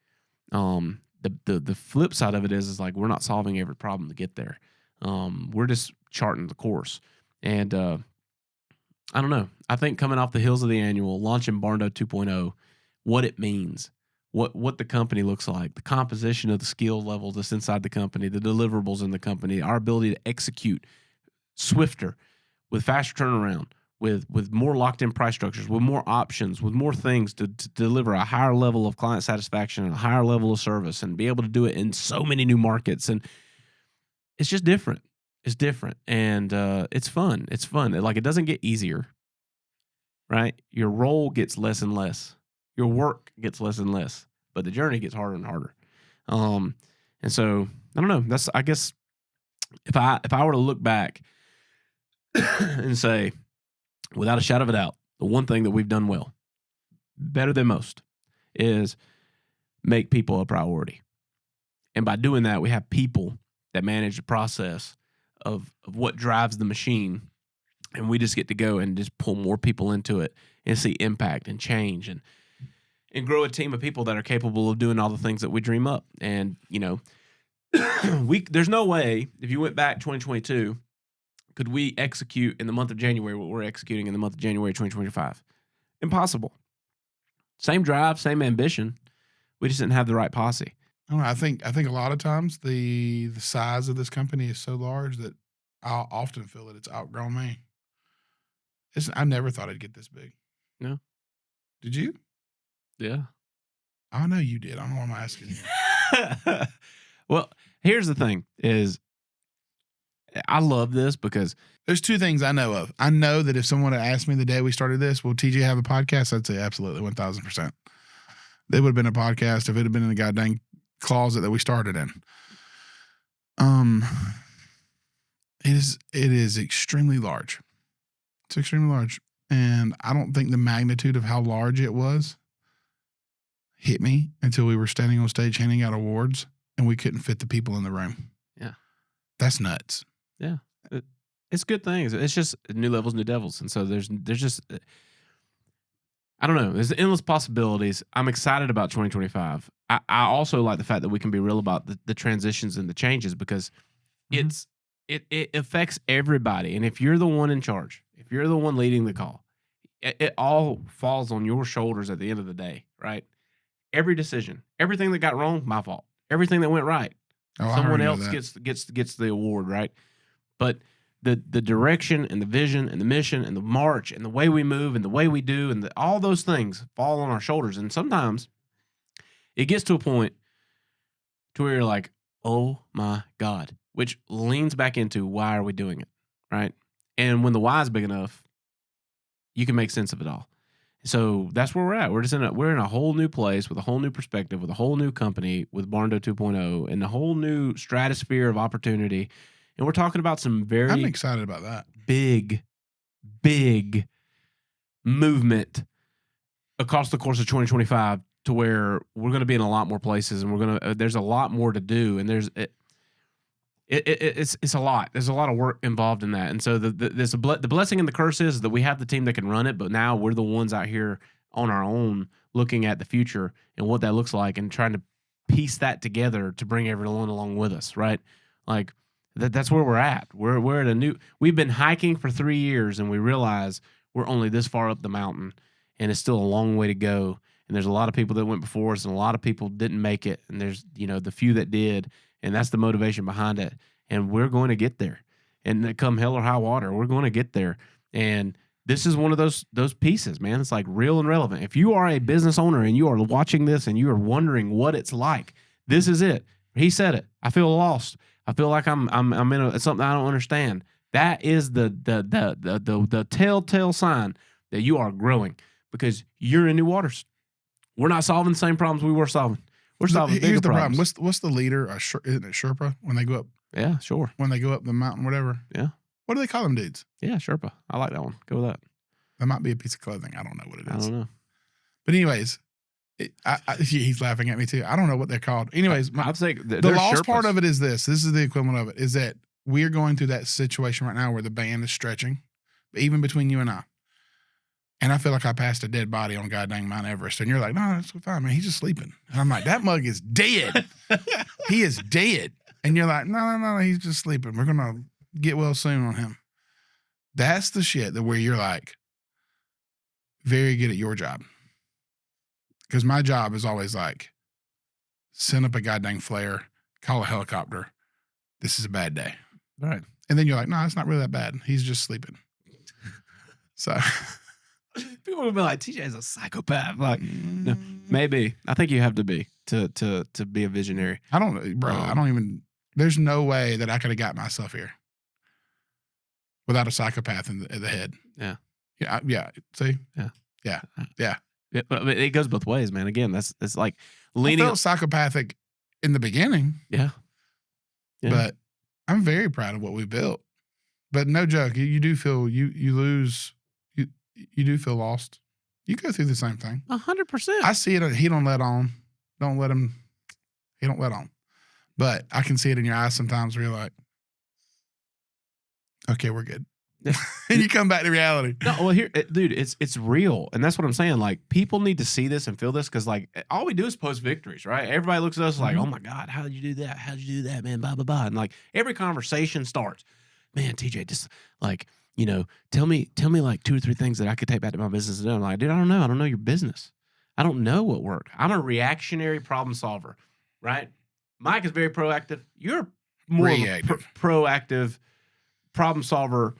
The flip side of it is like we're not solving every problem to get there. We're just charting the course. And I don't know. I think coming off the heels of the annual, launching Barndo 2.0, what it means, what the company looks like, the composition of the skill level that's inside the company, the deliverables in the company, our ability to execute swifter, with faster turnaround, with more locked-in price structures, with more options, with more things to deliver a higher level of client satisfaction and a higher level of service, and be able to do it in so many new markets. And it's just different. It's different, and it's fun. It's fun. Like, it doesn't get easier, right? Your role gets less and less. Your work gets less and less, but the journey gets harder and harder. And so I don't know. That's, I guess, if I were to look back and say, without a shadow of a doubt, the one thing that we've done well, better than most, is make people a priority. And by doing that, we have people that manage the process of what drives the machine. And we just get to go and just pull more people into it and see impact and change and grow a team of people that are capable of doing all the things that we dream up. And, there's no way, if you went back 2022, could we execute in the month of January what we're executing in the month of January 2025? Impossible. Same drive, same ambition. We just didn't have the right posse. I don't know. I think a lot of times the size of this company is so large that I often feel that it's outgrown me. I never thought it'd get this big. No. Did you? Yeah. I know you did. I don't know why I'm asking you. Well, here's the thing is I love this because There's two things I know of. I know that if someone had asked me the day we started this, will TJ have a podcast? I'd say absolutely 1000%. They would have been a podcast if it had been in the goddamn closet that we started in. It is extremely large. It's extremely large. And I don't think the magnitude of how large it was hit me until we were standing on stage handing out awards and we couldn't fit the people in the room. Yeah. That's nuts. Yeah. It's good things. It's just new levels, new devils. And so there's just, I don't know. There's endless possibilities. I'm excited about 2025. I also like the fact that we can be real about the transitions and the changes because it affects everybody. And if you're the one in charge, if you're the one leading the call, it all falls on your shoulders at the end of the day, right? Every decision, everything that got wrong, my fault. Everything that went right, someone else gets the award, right? But the direction and the vision and the mission and the march and the way we move and the way we do and all those things fall on our shoulders. And sometimes it gets to a point to where you're like, oh my God, which leans back into why are we doing it, right? And when the why is big enough, you can make sense of it all. So that's where we're at. We're in a whole new place with a whole new perspective, with a whole new company, with Barndo 2.0, and a whole new stratosphere of opportunity. And we're talking about some very I'm excited about that. Big movement across the course of 2025 to where we're going to be in a lot more places and there's a lot more to do. And it's a lot. There's a lot of work involved in that. And so the blessing and the curse is that we have the team that can run it, but now we're the ones out here on our own looking at the future and what that looks like and trying to piece that together to bring everyone along with us, right? Like that's where we're at. We're at we've been hiking for 3 years and we realize we're only this far up the mountain and it's still a long way to go. And there's a lot of people that went before us and a lot of people didn't make it. And there's, the few that did. And that's the motivation behind it. And we're going to get there. And come hell or high water, we're going to get there. And this is one of those pieces, man. It's like real and relevant. If you are a business owner and you are watching this and you are wondering what it's like, this is it. He said it. I feel lost. I feel like I'm in something I don't understand. That is the telltale sign that you are growing because you're in new waters. We're not solving the same problems we were solving. We're solving bigger problems. Problem. What's the leader? Isn't it Sherpa when they go up? Yeah, sure. When they go up the mountain, whatever. Yeah. What do they call them dudes? Yeah, Sherpa. I like that one. Go with that. That might be a piece of clothing. I don't know what it is. I don't know. But anyways, he's laughing at me too. I don't know what they're called. Anyways, I'd say the lost part of it is this. This is the equivalent of it. Is that we're going through that situation right now where the band is stretching, even between you and I. And I feel like I passed a dead body on goddamn Mount Everest. And you're like, no, that's fine, man. He's just sleeping. And I'm like, that mug is dead. He is dead. And you're like, no, he's just sleeping. We're going to get well soon on him. That's the shit that where you're like, very good at your job. Because my job is always like, send up a goddamn flare, call a helicopter. This is a bad day. Right. And then you're like, no, it's not really that bad. He's just sleeping. So... People would be like, TJ is a psychopath. Like, no, maybe. I think you have to be to be a visionary. I don't know, bro. I don't even. There's no way that I could have got myself here without a psychopath in the head. Yeah. Yeah. See. Yeah. But it goes both ways, man. Again, it's like leaning. I felt psychopathic in the beginning. Yeah. But I'm very proud of what we built. But no joke, you do feel you lose. You do feel lost. You go through the same thing. 100%. I see it. He don't let on. Don't let him. He don't let on. But I can see it in your eyes sometimes where you're like, okay, we're good. And you come back to reality. No, well, here, dude, it's real. And that's what I'm saying. Like, people need to see this and feel this because, like, all we do is post victories, right? Everybody looks at us like, oh, my God, how did you do that? How did you do that, man? Blah, blah, blah. And, like, every conversation starts, man, TJ, just, like, tell me like 2 or 3 things that I could take back to my business and do. I'm like, dude, I don't know. I don't know your business. I don't know what worked. I'm a reactionary problem solver, right? Mike is very proactive. You're more proactive problem solver.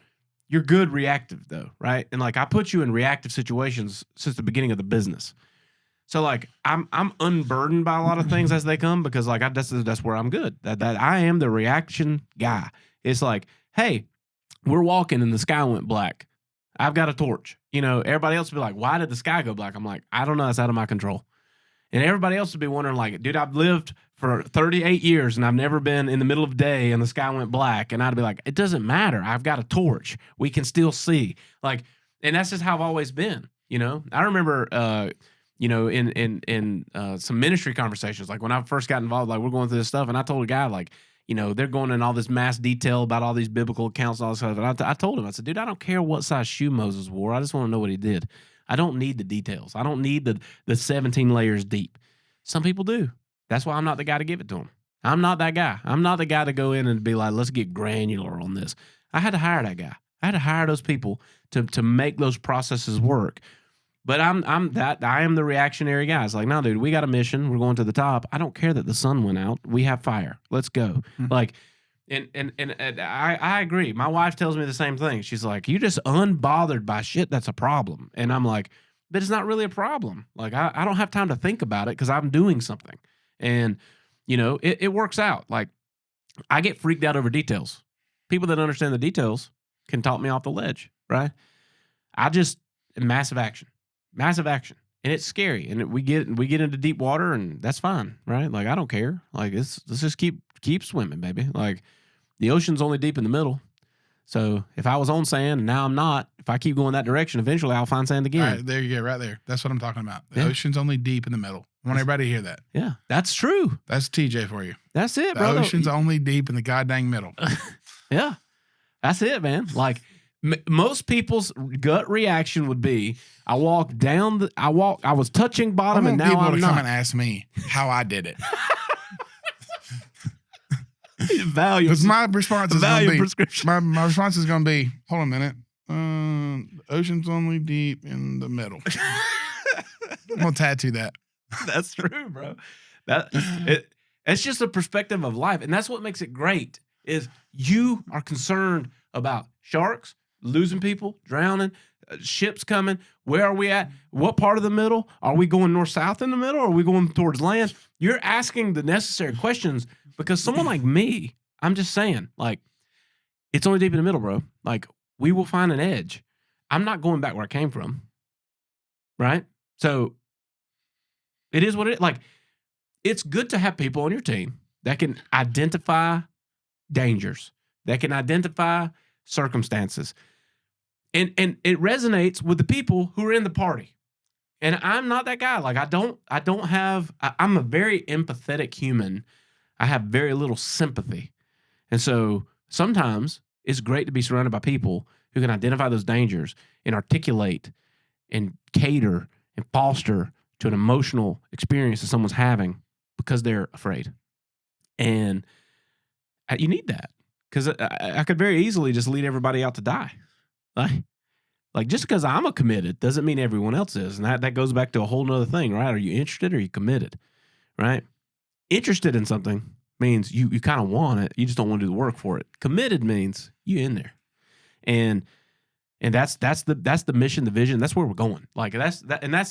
You're good reactive though, right? And like I put you in reactive situations since the beginning of the business. So like I'm unburdened by a lot of things as they come because like that's where I'm good. That I am the reaction guy. It's like, hey, we're walking and the sky went black. I've got a torch. You know, everybody else would be like, why did the sky go black? I'm like, I don't know. It's out of my control. And everybody else would be wondering, like, dude, I've lived for 38 years and I've never been in the middle of the day and the sky went black. And I'd be like, it doesn't matter. I've got a torch. We can still see. Like, and that's just how I've always been. You know, I remember, you know, in some ministry conversations, like when I first got involved, like we're going through this stuff, and I told a guy, like, you know, they're going in all this mass detail about all these biblical accounts and all this stuff. And I told him, I said, dude, I don't care what size shoe Moses wore. I just want to know what he did. I don't need the details. I don't need the 17 layers deep. Some people do. That's why I'm not the guy to give it to them. I'm not that guy. I'm not the guy to go in and be like, let's get granular on this. I had to hire that guy. I had to hire those people to make those processes work. But I am the reactionary guy. It's like, no, dude, we got a mission. We're going to the top. I don't care that the sun went out. We have fire. Let's go. Like, and I agree. My wife tells me the same thing. She's like, you just unbothered by shit that's a problem. And I'm like, but it's not really a problem. Like, I don't have time to think about it because I'm doing something. And, you know, it works out. Like, I get freaked out over details. People that understand the details can talk me off the ledge, right? Massive action. Massive action. And it's scary. And we get into deep water and that's fine, right? Like, I don't care. Like, let's just keep swimming, baby. Like, the ocean's only deep in the middle. So if I was on sand and now I'm not, if I keep going that direction, eventually I'll find sand again. All right, there you go, right there. That's what I'm talking about. The ocean's only deep in the middle. I want everybody to hear that. Yeah, that's true. That's TJ for you. That's it, the bro. The ocean's only deep in the goddamn middle. Yeah, that's it, man. Like, most people's gut reaction would be, I was touching bottom and now I'm not. People to come and ask me how I did it. Value. Because my response is going to be, prescription. My response is going to be, hold on a minute. The ocean's only deep in the middle. I'm going to tattoo that. That's true, bro. It's just a perspective of life. And that's what makes it great is you are concerned about sharks, losing people, drowning, ships coming. Where are we at? What part of the middle? Are we going north-south in the middle? Or are we going towards land? You're asking the necessary questions because someone like me, I'm just saying, like, it's only deep in the middle, bro. Like, we will find an edge. I'm not going back where I came from, right? So it is what it is. Like, it's good to have people on your team that can identify dangers, that can identify circumstances. And it resonates with the people who are in the party. And I'm not that guy. Like, I'm a very empathetic human. I have very little sympathy. And so sometimes it's great to be surrounded by people who can identify those dangers and articulate and cater and foster to an emotional experience that someone's having because they're afraid. And you need that because I could very easily just lead everybody out to die. Like just because I'm a committed doesn't mean everyone else is. And that goes back to a whole nother thing, right? Are you interested or are you committed, right? Interested in something means you kind of want it. You just don't want to do the work for it. Committed means you in there. And that's the mission, the vision. That's where we're going. Like that's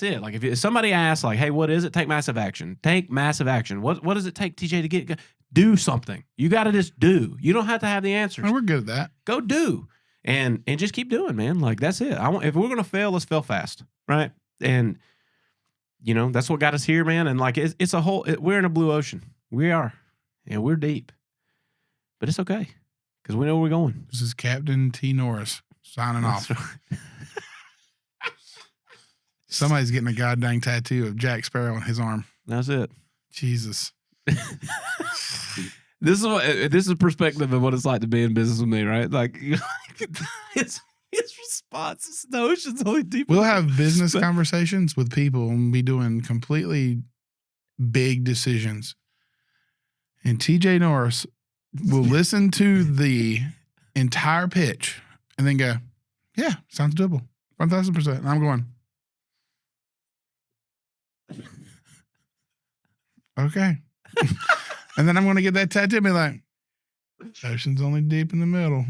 it. Like if somebody asks, like, "Hey, what is it?" Take massive action. Take massive action. What does it take, TJ, to get do something? You got to just do. You don't have to have the answers. Oh, we're good at that. Go do and just keep doing, man. Like that's it. If we're gonna fail, let's fail fast, right? And that's what got us here, man. And like it's a whole. We're in a blue ocean. We are, and we're deep, but it's okay because we know where we're going. This is Captain T. Norris. Signing off. Right. Somebody's getting a goddamn tattoo of Jack Sparrow on his arm. That's it. Jesus. This is a perspective of what it's like to be in business with me, right? Like his response is the ocean's only deep. We'll have business conversations with people and be doing completely big decisions. And TJ Norris will listen to the entire pitch and then go, yeah, sounds doable. 1,000%. And I'm going, okay. And then I'm going to get that tattoo and be like, ocean's only deep in the middle.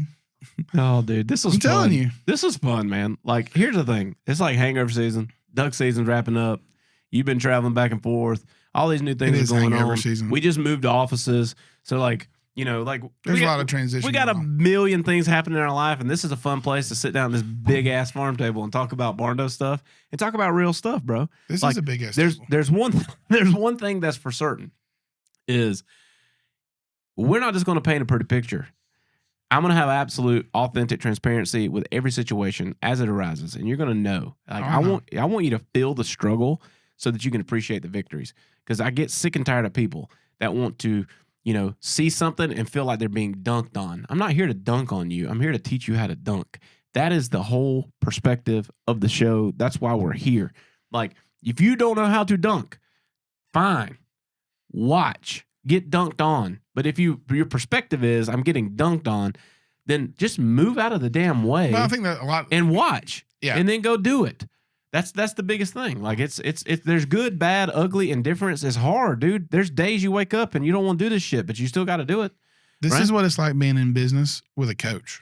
Oh, dude, this was I'm telling fun. you. This was fun, man. Like, here's the thing. It's like hangover season. Duck season's wrapping up. You've been traveling back and forth. All these new things is are going hangover on. season. We just moved offices. So, like, you know, like There's a lot of transition. We got a going on. million things happening in our life, and this is a fun place to sit down at this big ass farm table and talk about Barndo stuff and talk about real stuff, bro. This Like, is a big ass there's table. there's one thing that's for certain is we're not just going to paint a pretty picture. I'm going to have absolute authentic transparency with every situation as it arises, and you're going to know. Like, I want you to feel the struggle so that you can appreciate the victories, because I get sick and tired of people that want to, you know, see something and feel like they're being dunked on. I'm not here to dunk on you. I'm here to teach you how to dunk. That is the whole perspective of the show. That's why we're here. Like, if you don't know how to dunk, fine. Watch. Get dunked on. But if your perspective is I'm getting dunked on, then just move out of the damn way. Well, I think that a lot and watch. Yeah. And then go do it. That's the biggest thing. Like, it's there's good, bad, ugly, indifference. It's hard, dude. There's days you wake up and you don't want to do this shit, but you still got to do it. This right? is what it's like being in business with a coach.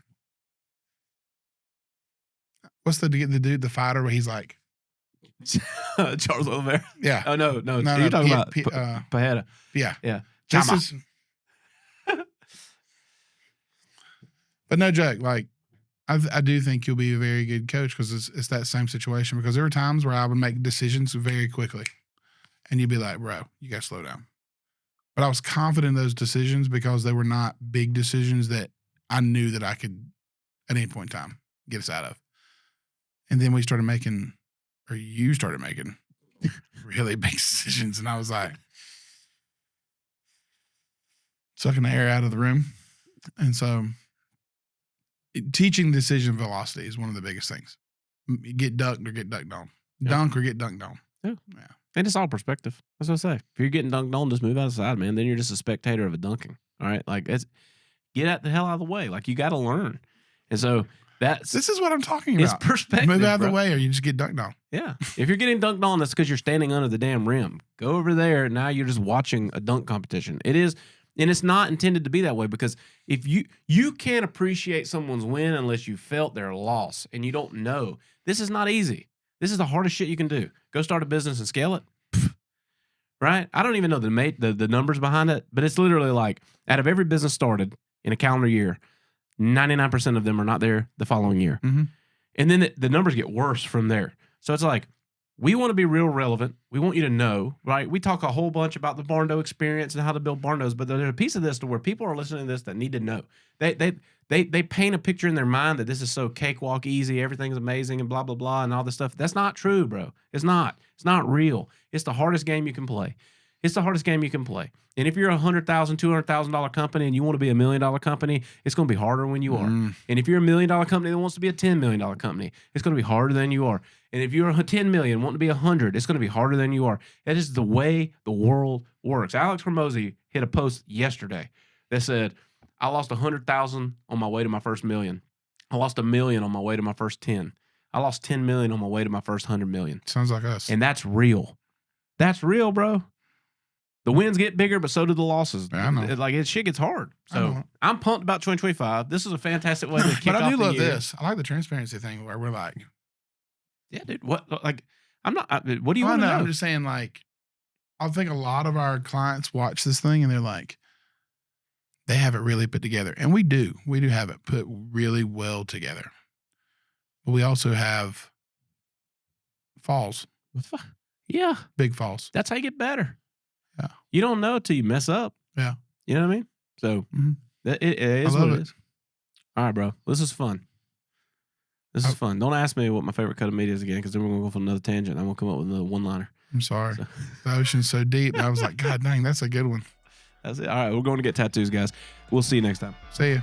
What's the dude, the fighter, where he's like, Charles Oliveira. yeah. Oh no, you're talking about Pajeda. Yeah. Yeah. This is, but no joke. Like, I do think you'll be a very good coach, because it's that same situation. Because there were times where I would make decisions very quickly, and you'd be like, "Bro, you got to slow down." But I was confident in those decisions because they were not big decisions that I knew that I could, at any point in time, get us out of. And then we started making, or you started making, really big decisions, and I was like, sucking the air out of the room. And so teaching decision velocity is one of the biggest things. Get dunked or get dunked on. Dunk or get dunked on. Yeah. And it's all perspective. That's what I say. If you're getting dunked on, just move outside, man. Then you're just a spectator of a dunking. All right? Like, get the hell out of the way. Like, you got to learn. And so this is what I'm talking about. It's perspective. Move out of the way, or you just get dunked on. Yeah. If you're getting dunked on, that's because you're standing under the damn rim. Go over there, and now you're just watching a dunk competition. It is. And it's not intended to be that way, because if you can't appreciate someone's win unless you felt their loss, and you don't know. This is not easy. This is the hardest shit you can do. Go start a business and scale it. Right? I don't even know the numbers behind it, but it's literally like, out of every business started in a calendar year, 99% of them are not there the following year. Mm-hmm. And then the numbers get worse from there. So it's like, we want to be real relevant. We want you to know, right? We talk a whole bunch about the Barndo experience and how to build Barndos, but there's a piece of this to where people are listening to this that need to know. They paint a picture in their mind that this is so cakewalk easy, everything's amazing, and blah, blah, blah, and all this stuff. That's not true, bro. It's not. It's not real. It's the hardest game you can play. It's the hardest game you can play. And if you're a $100,000, $200,000 company and you want to be $1 million company, it's going to be harder when you are. And if you're $1 million company that wants to be a $10 million company, it's going to be harder than you are. And if you're a 10 million wanting to be 100, it's going to be harder than you are. That is the way the world works. Alex Hormozy hit a post yesterday that said, I lost 100,000 on my way to my first million. I lost 1 million on my way to my first 10. I lost 10 million on my way to my first 100 million. Sounds like us. And that's real. That's real, bro. The wins get bigger, but so do the losses. Yeah, I know. Like, shit gets hard. So I'm pumped about 2025. This is a fantastic way to kick but off I do the love year. this. I like the transparency thing where we're like, yeah, dude. What? Like, I'm not. What do you want to know? I'm just saying, like, I think a lot of our clients watch this thing and they're like, they have it really put together, and we do. We do have it put really well together. But we also have falls. Yeah, big falls. That's how you get better. Yeah, you don't know till you mess up. Yeah, you know what I mean. So it is what it is. All right, bro. This is fun. This is fun. Don't ask me what my favorite cut of meat is again, because then we're gonna go for another tangent. I'm gonna come up with another one-liner. I'm sorry. So. The ocean's so deep. I was like, God dang, that's a good one. That's it. All right, we're going to get tattoos, guys. We'll see you next time. See ya.